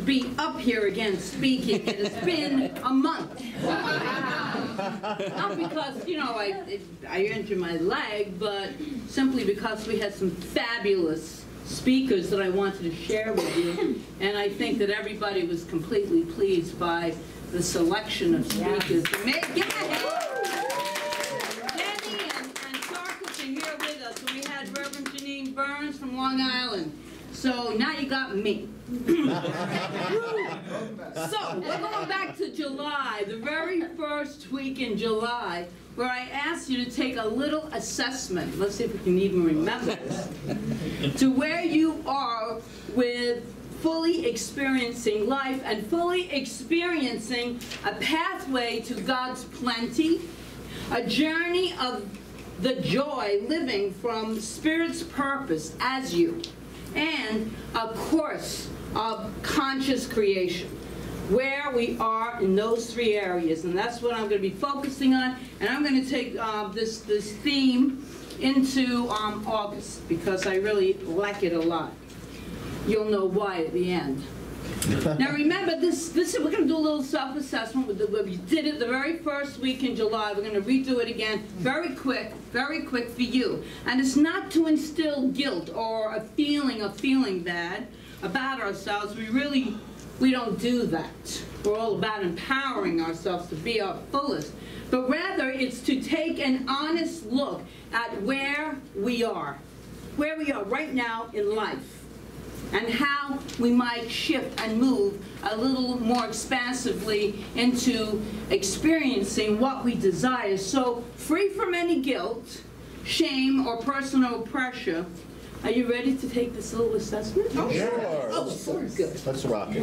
be up here again speaking. It has been a month. Not because, you know, I injured my leg, but simply because we had some fabulous speakers that I wanted to share with you. And I think that everybody was completely pleased by the selection of speakers. Yes. Here with us, and we had Reverend Janine Burns from Long Island. So now you got me. So we're going back to July, the very first week in July, where I asked you to take a little assessment. Let's see if we can even remember this. To where you are with fully experiencing life and fully experiencing a pathway to God's plenty, a journey of the joy living from Spirit's purpose as you, and a course of conscious creation, where we are in those three areas. And that's what I'm going to be focusing on. And I'm going to take this theme into August, because I really like it a lot. You'll know why at the end. Now remember, we're going to do a little self-assessment. We did it the very first week in July. We're going to redo it again very quick for you. And it's not to instill guilt or a feeling bad about ourselves. We don't do that. We're all about empowering ourselves to be our fullest. But rather, it's to take an honest look at where we are right now in life, and how we might shift and move a little more expansively into experiencing what we desire. So, free from any guilt, shame, or personal pressure. Are you ready to take this little assessment? Oh, sure. Oh, so good. Let's rock it.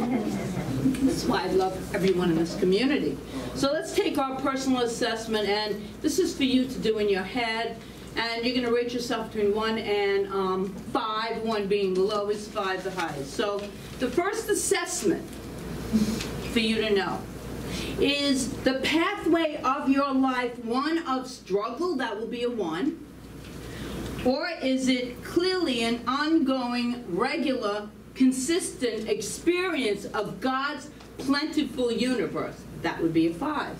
That's why I love everyone in this community. So let's take our personal assessment, and this is for you to do in your head. And you're going to rate yourself between 1 and 5, 1 being the lowest, 5 the highest. So the first assessment for you to know is the pathway of your life one of struggle? That will be a 1. Or is it clearly an ongoing, regular, consistent experience of God's plentiful universe? That would be a 5.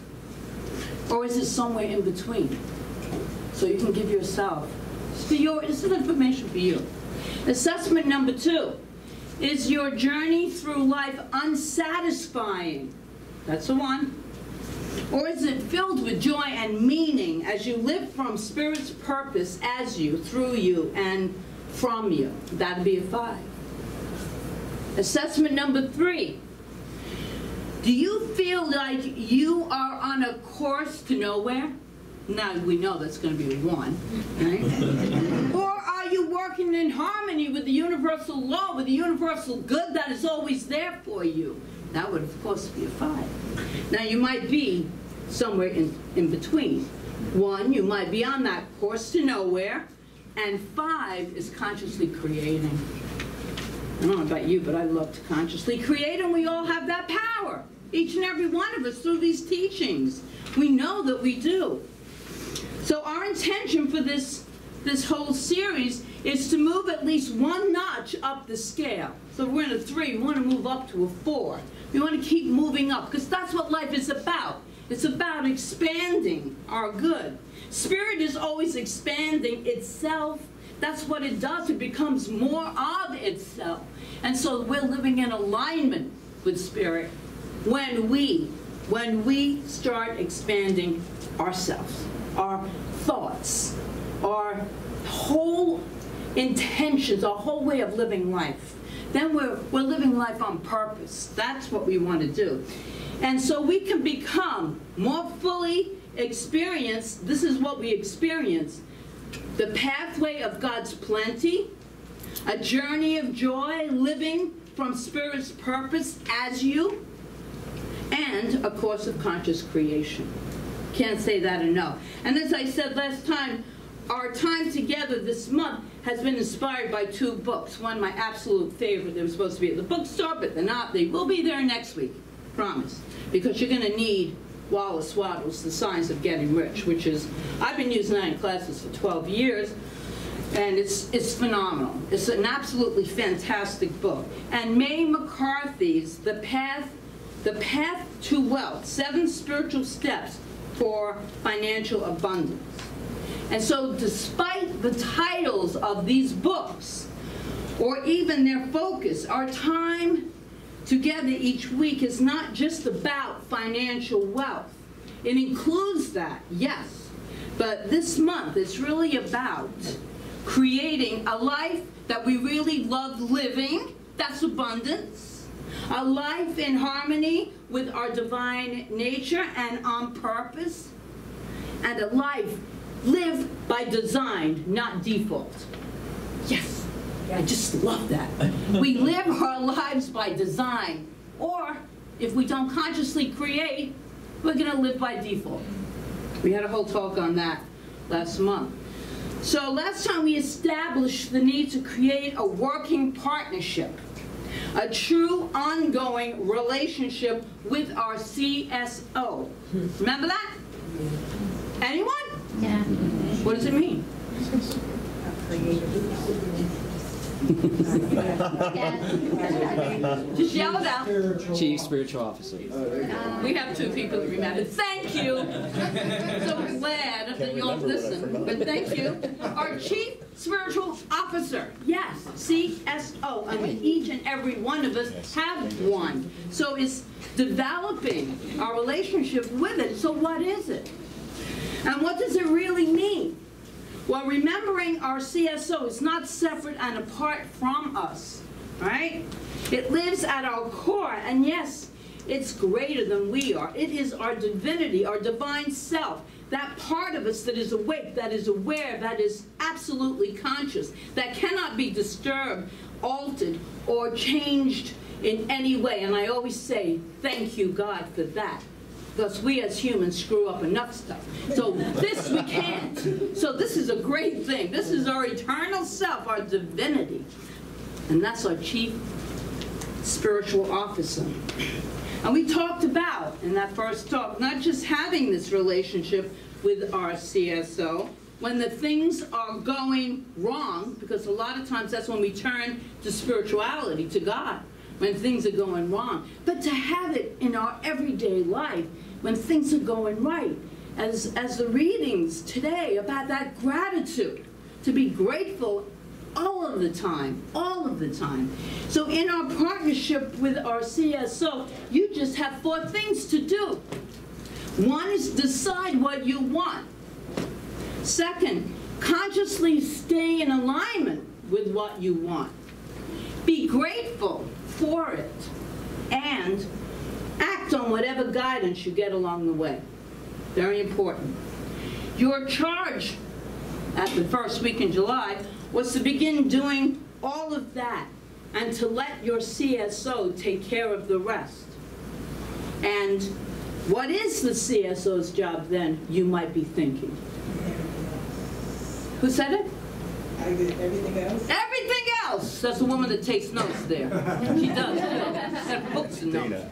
Or is it somewhere in between? So you can give yourself, this is information for you. Assessment number 2, is your journey through life unsatisfying? That's a 1. Or is it filled with joy and meaning as you live from Spirit's purpose as you, through you, and from you? That'd be a 5. Assessment number 3, do you feel like you are on a course to nowhere? Now we know that's going to be a 1, right? Or are you working in harmony with the universal law, with the universal good that is always there for you? That would, of course, be a 5. Now you might be somewhere in between. 1, you might be on that course to nowhere, and 5 is consciously creating. I don't know about you, but I love to consciously create, and we all have that power. Each and every one of us through these teachings. We know that we do. So our intention for this whole series is to move at least 1 notch up the scale. So we're in a 3, we want to move up to a 4. We want to keep moving up, because that's what life is about. It's about expanding our good. Spirit is always expanding itself. That's what it does. It becomes more of itself. And so we're living in alignment with Spirit when we start expanding ourselves, our thoughts, our whole intentions, our whole way of living life. Then we're living life on purpose. That's what we want to do. And so we can become more fully experienced. This is what we experience. The pathway of God's plenty, a journey of joy, living from Spirit's purpose as you, and a course of conscious creation. Can't say that enough. And as I said last time, our time together this month has been inspired by 2 books. One, my absolute favorite. They were supposed to be at the bookstore, but they're not. They will be there next week, promise. Because you're going to need Wallace Wattles' The Science of Getting Rich, which is, I've been using that in classes for 12 years. And it's phenomenal. It's an absolutely fantastic book. And May McCarthy's The Path to Wealth, 7 Spiritual Steps for Financial Abundance. And so despite the titles of these books, or even their focus, our time together each week is not just about financial wealth. It includes that, yes. But this month it's really about creating a life that we really love living, that's abundance, a life in harmony with our divine nature and on purpose, and a life lived by design, not default. Yes, I just love that. We live our lives by design, or if we don't consciously create, we're going to live by default. We had a whole talk on that last month. So last time we established the need to create a working partnership, a true ongoing relationship with our CSO. Remember that? Anyone? Yeah. What does it mean? Just yell it out. Chief Spiritual Officer. We have 2 people to remember. Thank you. So glad that you all listened. But thank you. Our Chief Spiritual Officer. Yes, CSO. I mean, each and every one of us have one. So it's developing our relationship with it. So what is it? And what does it really mean? Well, remembering our CSO is not separate and apart from us, right? It lives at our core, and yes, it's greater than we are. It is our divinity, our divine self, that part of us that is awake, that is aware, that is absolutely conscious, that cannot be disturbed, altered, or changed in any way. And I always say, thank you, God, for that. Because we as humans screw up enough stuff. So this we can't. So this is a great thing. This is our eternal self, our divinity. And that's our Chief Spiritual Officer. And we talked about, in that first talk, not just having this relationship with our CSO, when the things are going wrong, because a lot of times that's when we turn to spirituality, to God, when things are going wrong. But to have it in our everyday life, when things are going right, as the readings today about that gratitude, to be grateful all of the time, all of the time. So in our partnership with our CSO, you just have 4 things to do. 1 is decide what you want. 2nd, consciously stay in alignment with what you want. Be grateful for it, and act on whatever guidance you get along the way. Very important. Your charge at the first week in July was to begin doing all of that and to let your CSO take care of the rest. And what is the CSO's job then, you might be thinking? Who said it? Everything else? Everything else! That's the woman that takes notes there. She does. She has books and notes.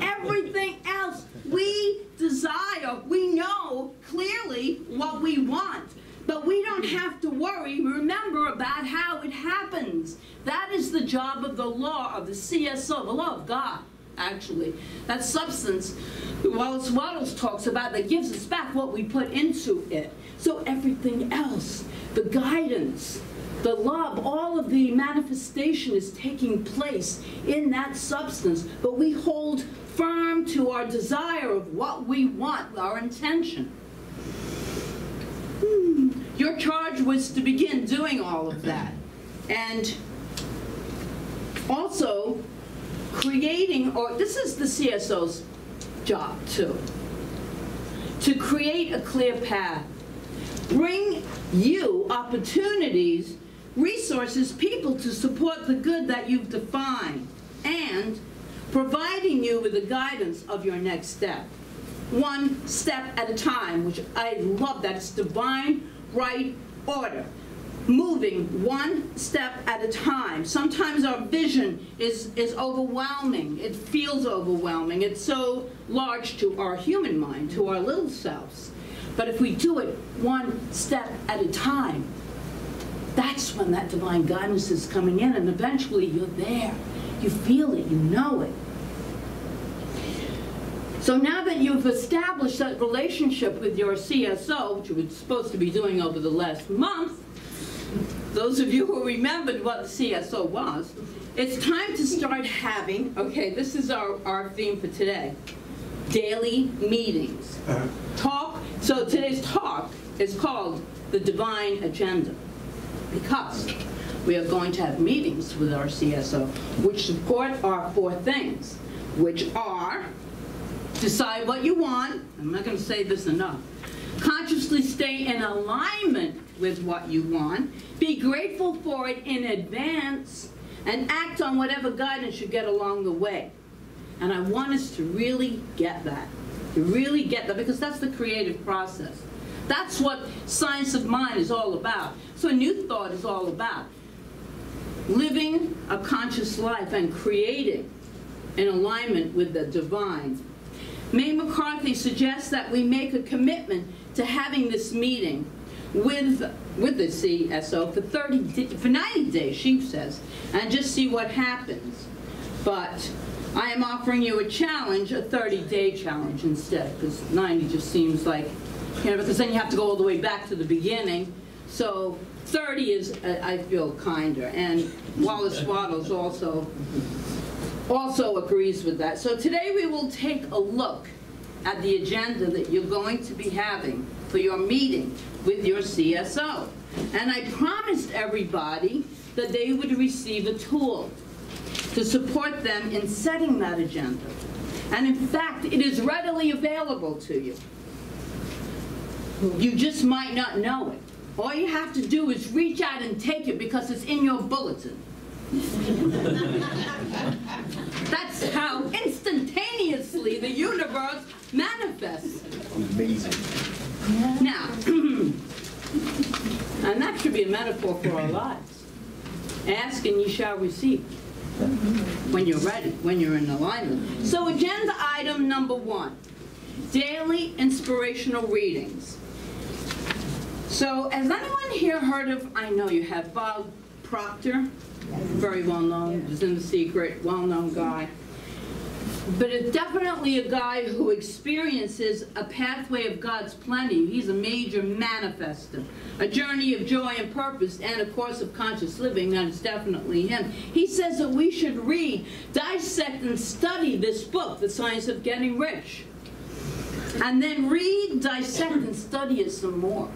Everything else we desire, we know clearly what we want. But we don't have to worry, remember, about how it happens. That is the job of the law, of the CSO, the law of God, actually. That substance, Wallace Wattles talks about, that gives us back what we put into it. So everything else, the guidance, the love, all of the manifestation is taking place in that substance. But we hold firm to our desire of what we want, our intention. Your charge was to begin doing all of that. And also creating, or this is the CSO's job too, to create a clear path. Bring you opportunities, resources, people to support the good that you've defined, and providing you with the guidance of your next step. 1 step at a time, which I love that. It's divine right order. Moving 1 step at a time. Sometimes our vision is overwhelming. It feels overwhelming. It's so large to our human mind, to our little selves. But if we do it 1 step at a time, That's when that divine guidance is coming in, and eventually you're there. You feel it, you know it. So now that you've established that relationship with your CSO, which you were supposed to be doing over the last month, those of you who remembered what the CSO was, it's time to start having, okay, this is our theme for today, daily meetings. Talk, so today's talk is called the Divine Agenda, because we are going to have meetings with our CSO, which support our 4 things, which are: decide what you want. I'm not going to say this enough. Consciously stay in alignment with what you want. Be grateful for it in advance, and act on whatever guidance you get along the way. And I want us to really get that. To really get that, because that's the creative process. That's what Science of Mind is all about. So New Thought is all about. Living a conscious life and creating in alignment with the divine. May McCarthy suggests that we make a commitment to having this meeting with the CSO for 90 days, she says, and just see what happens. But I am offering you a challenge, a 30-day challenge instead, because 90 just seems like, you know, because then you have to go all the way back to the beginning. So 30 is, I feel, kinder. And Wallace Wattles also agrees with that. So today we will take a look at the agenda that you're going to be having for your meeting with your CSO. And I promised everybody that they would receive a tool to support them in setting that agenda. And in fact, it is readily available to you. You just might not know it. All you have to do is reach out and take it, because it's in your bulletin. That's how instantaneously the universe manifests. Amazing. Now, and that should be a metaphor for our lives. Ask and ye shall receive. When you're ready, when you're in alignment. So agenda item number 1, daily inspirational readings. So has anyone here heard of, I know you have, Bob Proctor? Very well known, is in The Secret, well-known guy. But it's definitely a guy who experiences a pathway of God's plenty. He's a major manifester, a journey of joy and purpose, and a course of conscious living. That is definitely him. He says that we should read, dissect, and study this book, The Science of Getting Rich. And then read, dissect, and study it some more.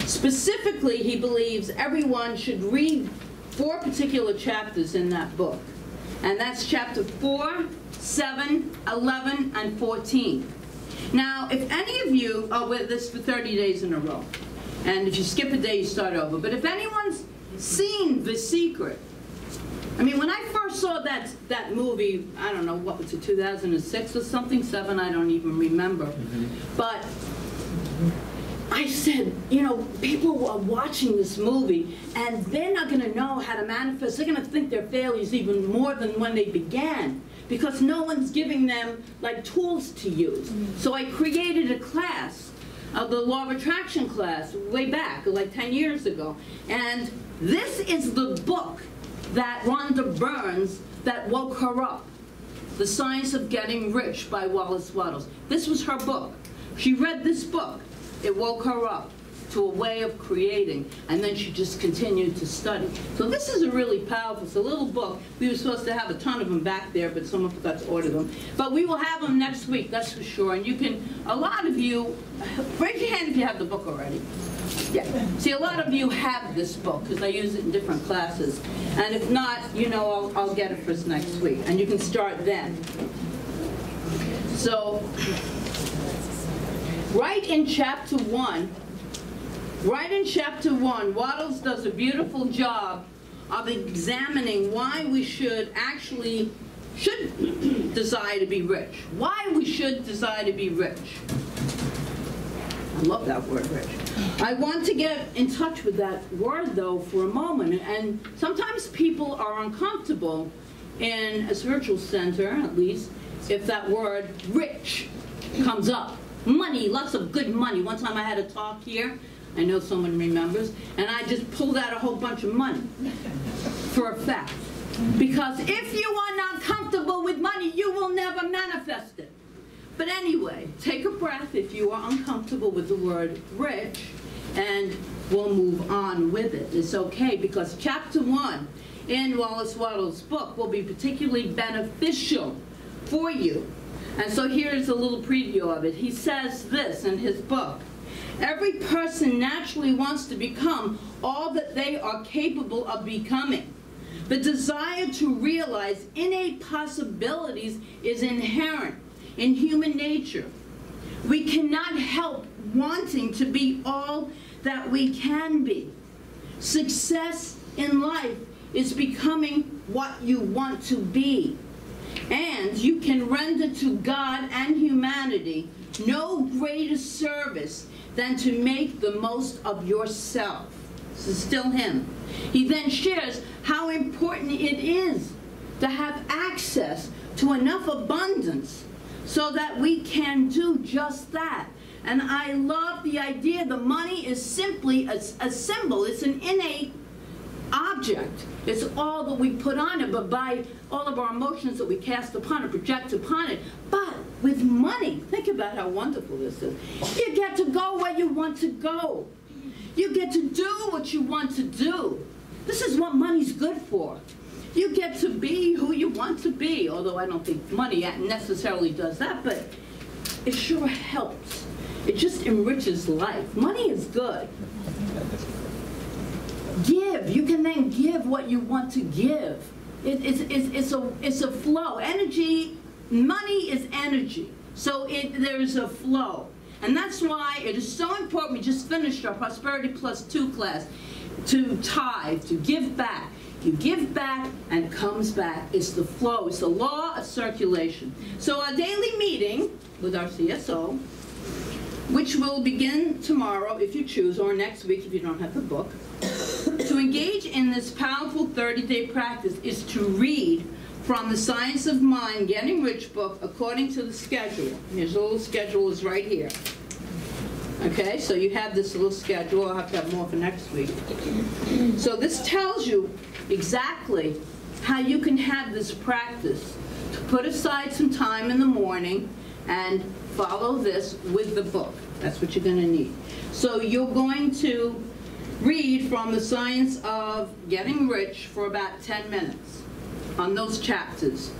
Specifically, he believes everyone should read 4 particular chapters in that book. And that's chapter 4, 7, 11, and 14. Now, if any of you are with this for 30 days in a row, and if you skip a day, you start over. But if anyone's seen The Secret, I mean, when I first saw that movie, I don't know, what was it, 2006 or something? 7, I don't even remember. But I said, you know, people are watching this movie, and they're not going to know how to manifest. They're going to think they're failures even more than when they began, because no one's giving them, like, tools to use. So I created a class, the Law of Attraction class, way back, like 10 years ago. And this is the book that Rhonda Burns, that woke her up. The Science of Getting Rich by Wallace Wattles. This was her book. She read this book. It woke her up to a way of creating, and then she just continued to study. So this is a really powerful, it's a little book. We were supposed to have a ton of them back there, but someone forgot to order them. But we will have them next week, that's for sure. And you can, a lot of you, raise your hand if you have the book already. Yeah. See, a lot of you have this book, because I use it in different classes. And if not, you know, I'll get it for us next week, and you can start then. So, right in chapter 1, Wattles does a beautiful job of examining why we should desire to be rich. Why we should desire to be rich. I love that word, rich. I want to get in touch with that word, though, for a moment. And sometimes people are uncomfortable in a spiritual center, at least, if that word rich comes up. Money, lots of good money. One time I had a talk here. I know someone remembers, and I just pulled out a whole bunch of money for a fact. Because if you are not comfortable with money, you will never manifest it. But anyway, take a breath if you are uncomfortable with the word rich, and we'll move on with it. It's okay, because chapter 1 in Wallace Wattles' book will be particularly beneficial for you. And so here's a little preview of it. He says this in his book: every person naturally wants to become all that they are capable of becoming. The desire to realize innate possibilities is inherent in human nature. We cannot help wanting to be all that we can be. Success in life is becoming what you want to be. And you can render to God and humanity no greater service than to make the most of yourself. This is still him. He then shares how important it is to have access to enough abundance so that we can do just that. And I love the idea the money is simply a symbol. It's an innate object. It's all that we put on it, but by all of our emotions that we cast upon it, project upon it. But with money, think about how wonderful this is. You get to go where you want to go. You get to do what you want to do. This is what money's good for. You get to be who you want to be, although I don't think money necessarily does that, but it sure helps. It just enriches life. Money is good. Give. You can then give what you want to give. It's a flow. Energy, money is energy. So there is a flow. And that's why it is so important. We just finished our Prosperity Plus 2 class to tithe, to give back. You give back and comes back. It's the flow. It's the law of circulation. So our daily meeting with our CSO, which will begin tomorrow if you choose, or next week if you don't have the book, to engage in this powerful 30-day practice is to read from the Science of Mind, Getting Rich book according to the schedule. Here's a little schedule is right here. Okay, so you have this little schedule. I'll have to have more for next week. So this tells you exactly how you can have this practice to put aside some time in the morning and follow this with the book. That's what you're going to need. So you're going to read from the Science of Getting Rich for about 10 minutes on those chapters.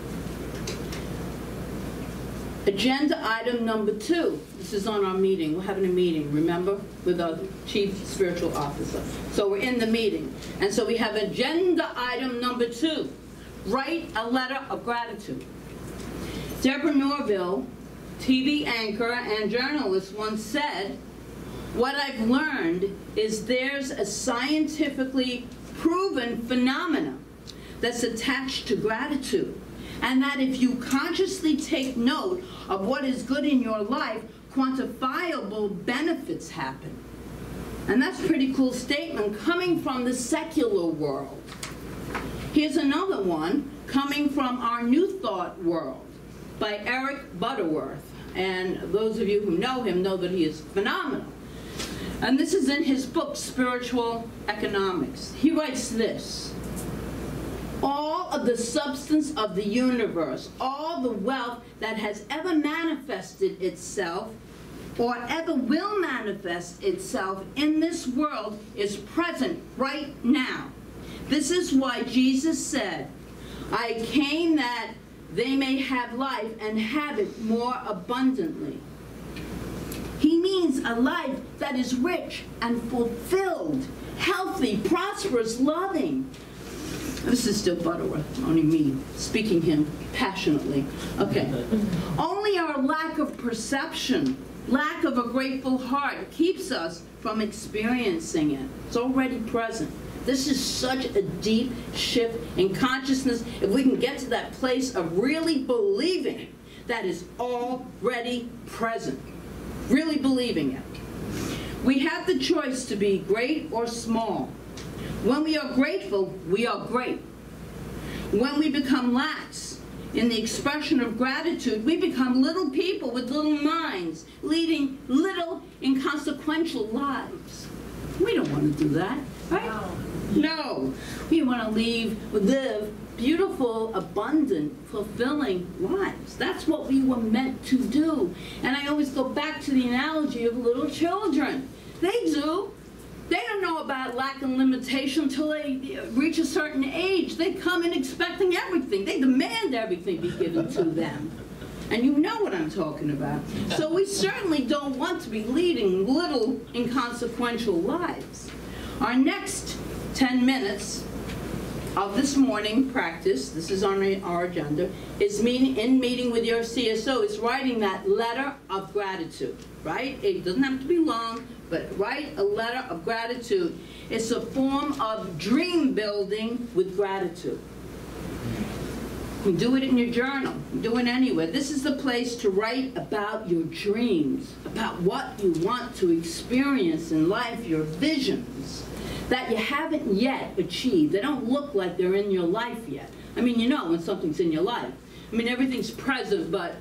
Agenda item number 2. This is on our meeting. We're having a meeting, remember, with our Chief Spiritual Officer. So we're in the meeting. And so we have agenda item number 2. Write a letter of gratitude. Deborah Norville, TV anchor and journalist, once said, "What I've learned is there's a scientifically proven phenomenon that's attached to gratitude, and that if you consciously take note of what is good in your life, quantifiable benefits happen." And that's a pretty cool statement coming from the secular world. Here's another one coming from our New Thought world by Eric Butterworth. And those of you who know him know that he is phenomenal. And this is in his book, Spiritual Economics. He writes this: all of the substance of the universe, all the wealth that has ever manifested itself or ever will manifest itself in this world is present right now. This is why Jesus said, "I came that they may have life and have it more abundantly." He means a life that is rich and fulfilled, healthy, prosperous, loving. This is still Butterworth, only me speaking him passionately. Okay. Only our lack of perception, lack of a grateful heart keeps us from experiencing it. It's already present. This is such a deep shift in consciousness. If we can get to that place of really believing that is already present, really believing it. We have the choice to be great or small. When we are grateful, we are great. When we become lax in the expression of gratitude, we become little people with little minds, leading little inconsequential lives. We don't want to do that, right? No. We want to live beautiful, abundant, fulfilling lives. That's what we were meant to do. And I always go back to the analogy of little children. They do. They don't know about lack and limitation until they reach a certain age. They come in expecting everything. They demand everything be given to them. And you know what I'm talking about. So we certainly don't want to be leading little, inconsequential lives. Our next 10 minutes of this morning practice, this is on our agenda, is meeting with your CSO, is writing that letter of gratitude, right? It doesn't have to be long, but write a letter of gratitude. It's a form of dream building with gratitude. You do it in your journal, do it anywhere. This is the place to write about your dreams, about what you want to experience in life, your visions that you haven't yet achieved. They don't look like they're in your life yet. I mean, you know when something's in your life. I mean, everything's present, but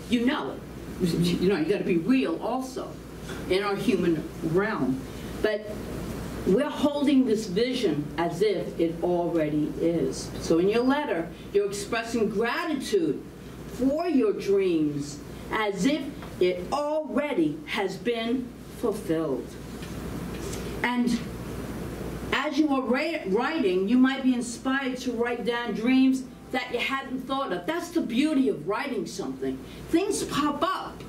you know it. You know, you got to be real also in our human realm. But we're holding this vision as if it already is. So in your letter, you're expressing gratitude for your dreams as if it already has been fulfilled. And as you are writing, you might be inspired to write down dreams that you hadn't thought of. That's the beauty of writing something. Things pop up.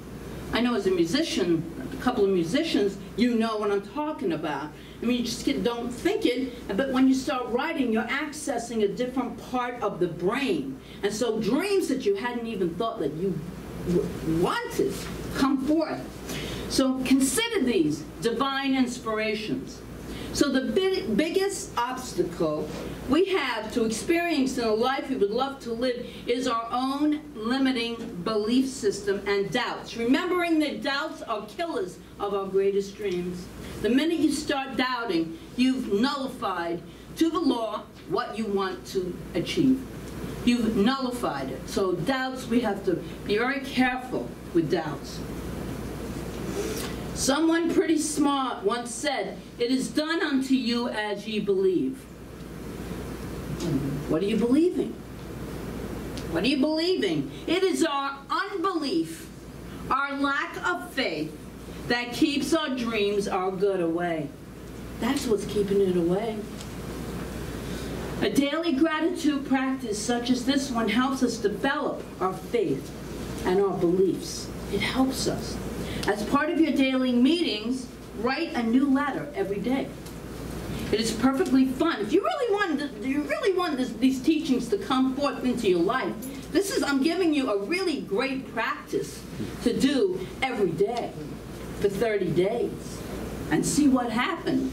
I know as a musician, a couple of musicians, you know what I'm talking about. I mean, you just don't think it, but when you start writing, you're accessing a different part of the brain. And so dreams that you hadn't even thought that you wanted come forth. So consider these divine inspirations. So the biggest obstacle we have to experiencing a life we would love to live is our own limiting belief system and doubts. Remembering that doubts are killers of our greatest dreams. The minute you start doubting, you've nullified to the law what you want to achieve. You've nullified it. So doubts, we have to be very careful with doubts. Someone pretty smart once said, "It is done unto you as ye believe." What are you believing? What are you believing? It is our unbelief, our lack of faith, that keeps our dreams, our good away. That's what's keeping it away. A daily gratitude practice such as this one helps us develop our faith and our beliefs. It helps us. As part of your daily meetings, write a new letter every day. It is perfectly fun. If you really want these teachings to come forth into your life, I'm giving you a really great practice to do every day for 30 days and see what happens.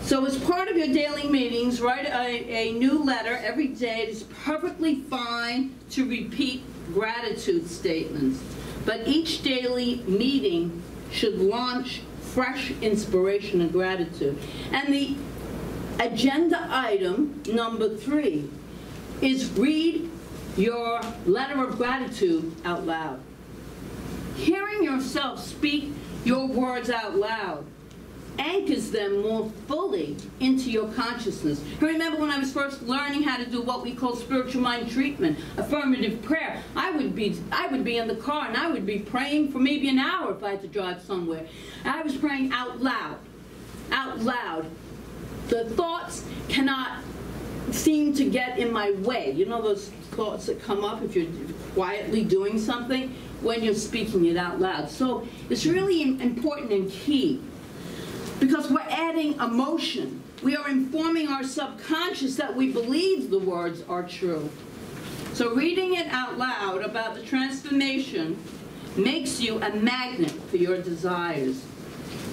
So as part of your daily meetings, write a new letter every day. It is perfectly fine to repeat gratitude statements. But each daily meeting should launch fresh inspiration and gratitude. And the agenda item number 3 is read your letter of gratitude out loud. Hearing yourself speak your words out loud anchors them more fully into your consciousness. I remember when I was first learning how to do what we call spiritual mind treatment, affirmative prayer, I would be in the car and I would be praying for maybe an hour if I had to drive somewhere. I was praying out loud, out loud. The thoughts cannot seem to get in my way. You know those thoughts that come up if you're quietly doing something when you're speaking it out loud. So it's really important and key, because we're adding emotion. We are informing our subconscious that we believe the words are true. So reading it out loud about the transformation makes you a magnet for your desires.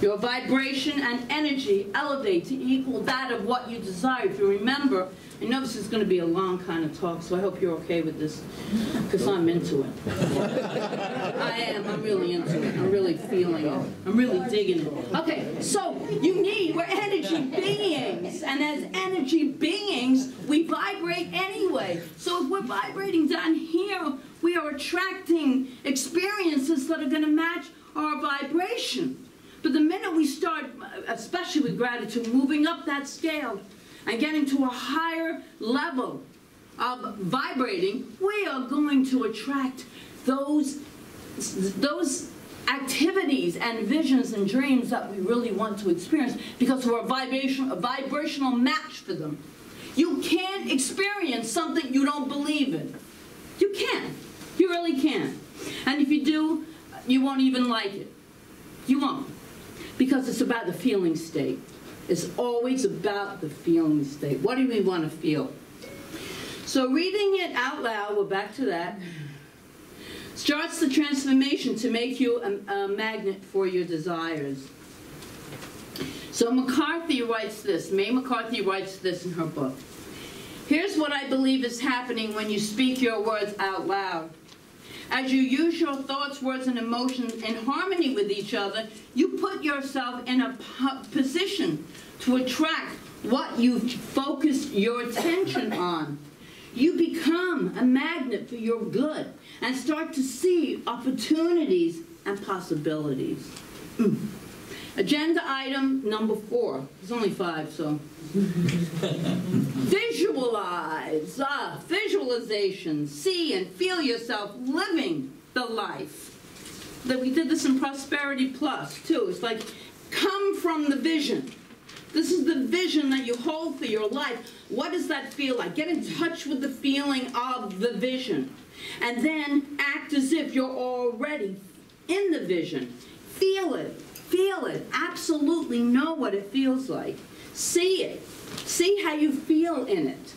Your vibration and energy elevate to equal that of what you desire. If you remember, I know this is going to be a long kind of talk, so I hope you're okay with this, because I'm into it. I am. I'm really into it. I'm really feeling it. I'm really digging it. Okay, so we're energy beings, and as energy beings, we vibrate anyway. So if we're vibrating down here, we are attracting experiences that are going to match our vibration. But the minute we start, especially with gratitude, moving up that scale and getting to a higher level of vibrating, we are going to attract those activities and visions and dreams that we really want to experience, because we're a vibrational match for them. You can't experience something you don't believe in. You can't. You really can't. And if you do, you won't even like it. You won't. Because it's about the feeling state. It's always about the feeling state. What do we want to feel? So reading it out loud, we're back to that, starts the transformation to make you a magnet for your desires. So McCarthy writes this, May McCarthy writes this in her book. Here's what I believe is happening when you speak your words out loud. As you use your thoughts, words, and emotions in harmony with each other, you put yourself in a position to attract what you've focused your attention on. You become a magnet for your good and start to see opportunities and possibilities. Agenda item number 4. There's only 5, so. Visualize. Visualization. See and feel yourself living the life. We did this in Prosperity Plus, too. It's like, come from the vision. This is the vision that you hold for your life. What does that feel like? Get in touch with the feeling of the vision. And then act as if you're already in the vision. Feel it. Feel it. Absolutely know what it feels like. See it. See how you feel in it.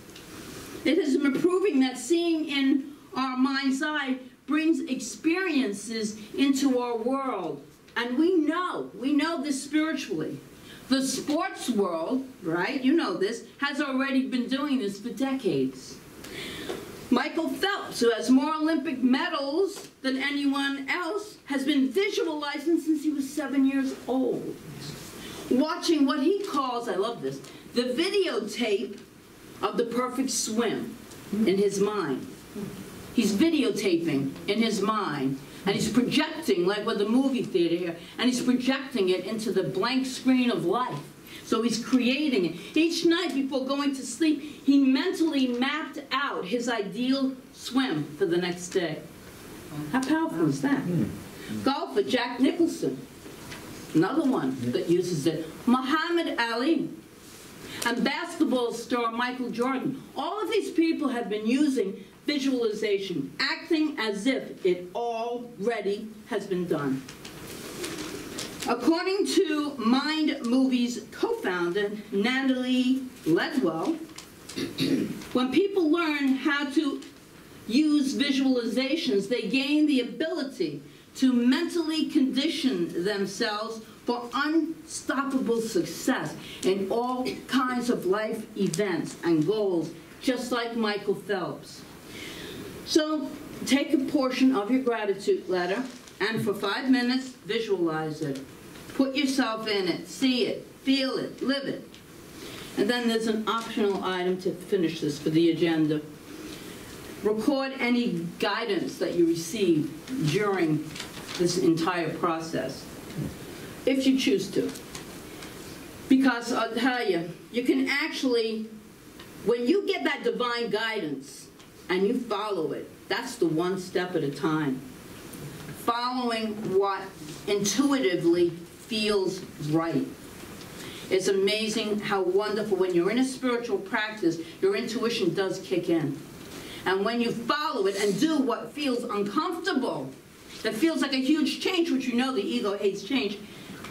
It has been proving that seeing in our mind's eye brings experiences into our world. And we know this spiritually. The sports world, right, you know this, has already been doing this for decades. Michael Phelps, who has more Olympic medals than anyone else, has been visualizing since he was 7 years old. Watching what he calls, I love this, the videotape of the perfect swim in his mind. He's videotaping in his mind. And he's projecting, like with the movie theater here, and he's projecting it into the blank screen of life. So he's creating it. Each night before going to sleep, he mentally mapped out his ideal swim for the next day. How powerful is that? Golfer Jack Nicholson, another one that uses it. Muhammad Ali. And basketball star Michael Jordan. All of these people have been using visualization, acting as if it already has been done. According to Mind Movies co-founder Natalie Ledwell, when people learn how to use visualizations, they gain the ability to mentally condition themselves for unstoppable success in all kinds of life events and goals, just like Michael Phelps. So take a portion of your gratitude letter and for 5 minutes, visualize it. Put yourself in it, see it, feel it, live it. And then there's an optional item to finish this for the agenda. Record any guidance that you receive during this entire process, if you choose to. Because I'll tell you, you can actually, when you get that divine guidance and you follow it, that's the one step at a time. Following what intuitively feels right. It's amazing how wonderful, when you're in a spiritual practice, your intuition does kick in. And when you follow it and do what feels uncomfortable, that feels like a huge change, which you know the ego hates change,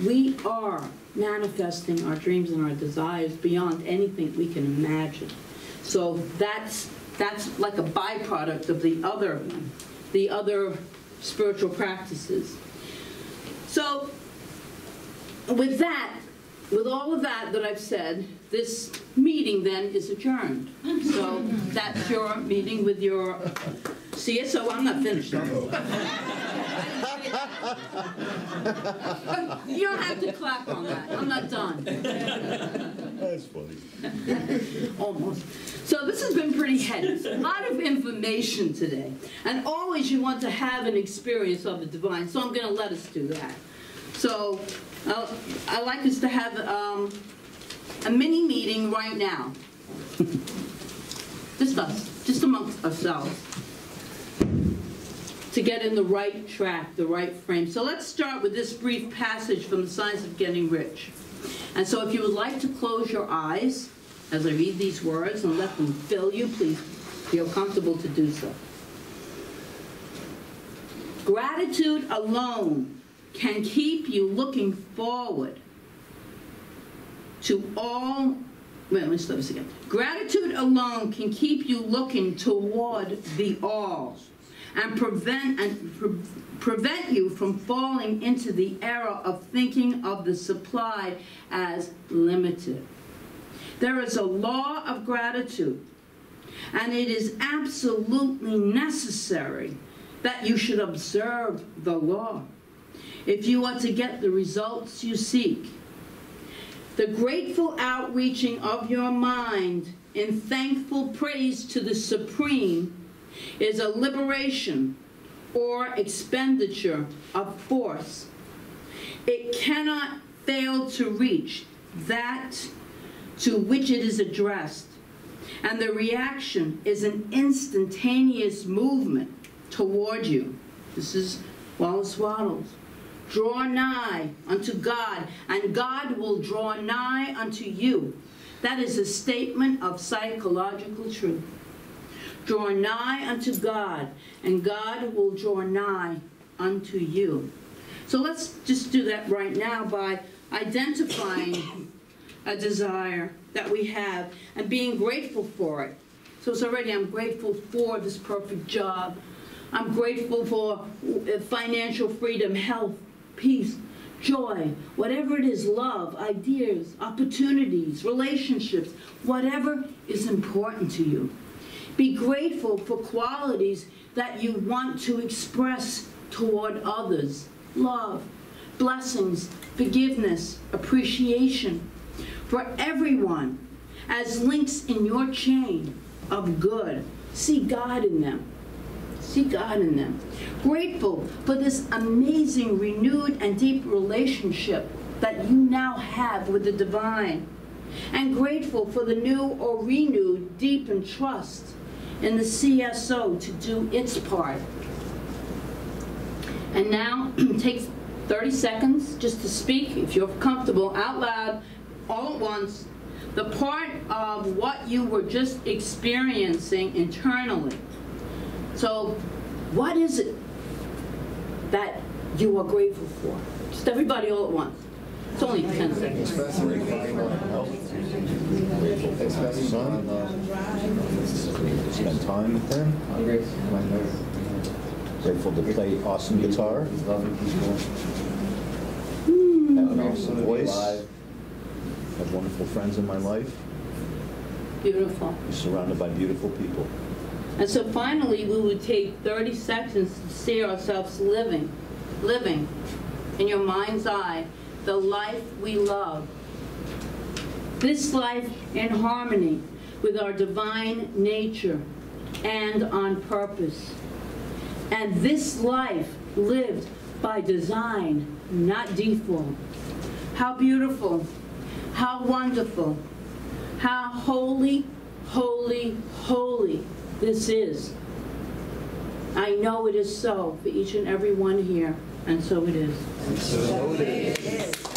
we are manifesting our dreams and our desires beyond anything we can imagine. So that's like a byproduct of the other spiritual practices. So with that, with all of that I've said, this meeting then is adjourned. So that's your meeting with your CSO. I'm not finished though. You don't have to clap on that. I'm not done. That's funny. Almost. So this has been pretty heady. A lot of information today. And always you want to have an experience of the divine. So I'm going to let us do that. So I'd like us to have a mini meeting right now. Just us, just amongst ourselves, to get in the right track, the right frame. So let's start with this brief passage from the Science of Getting Rich. And so if you would like to close your eyes as I read these words and let them fill you, please feel comfortable to do so. Gratitude alone can keep you looking forward to all. Wait, let me start this again. Gratitude alone can keep you looking toward the all and prevent you from falling into the error of thinking of the supply as limited. There is a law of gratitude, and it is absolutely necessary that you should observe the law if you are to get the results you seek. The grateful outreaching of your mind in thankful praise to the Supreme is a liberation or expenditure of force. It cannot fail to reach that to which it is addressed, and the reaction is an instantaneous movement toward you. This is Wallace Wattles. Draw nigh unto God, and God will draw nigh unto you. That is a statement of psychological truth. Draw nigh unto God, and God will draw nigh unto you. So let's just do that right now by identifying a desire that we have and being grateful for it. So it's already, I'm grateful for this perfect job. I'm grateful for financial freedom, health, peace, joy, whatever it is, love, ideas, opportunities, relationships, whatever is important to you. Be grateful for qualities that you want to express toward others. Love, blessings, forgiveness, appreciation for everyone as links in your chain of good. See God in them. See God in them. Grateful for this amazing, renewed, and deep relationship that you now have with the divine. And grateful for the new or renewed, deepened trust in the CSO to do its part. And now, take 30 seconds just to speak, if you're comfortable, out loud, all at once, the part of what you were just experiencing internally. So, what is it that you are grateful for? Just everybody all at once. It's only 10 seconds. Spend time with them. Grateful to play awesome guitar. Have an awesome voice. Have wonderful friends in my life. Beautiful. You're surrounded by beautiful people. And so finally, we would take 30 seconds to see ourselves living in your mind's eye, the life we love. This life in harmony with our divine nature and on purpose. And this life lived by design, not default. How beautiful, how wonderful, how holy, holy, holy this is. I know it is so for each and every one here, and so it is. So it is.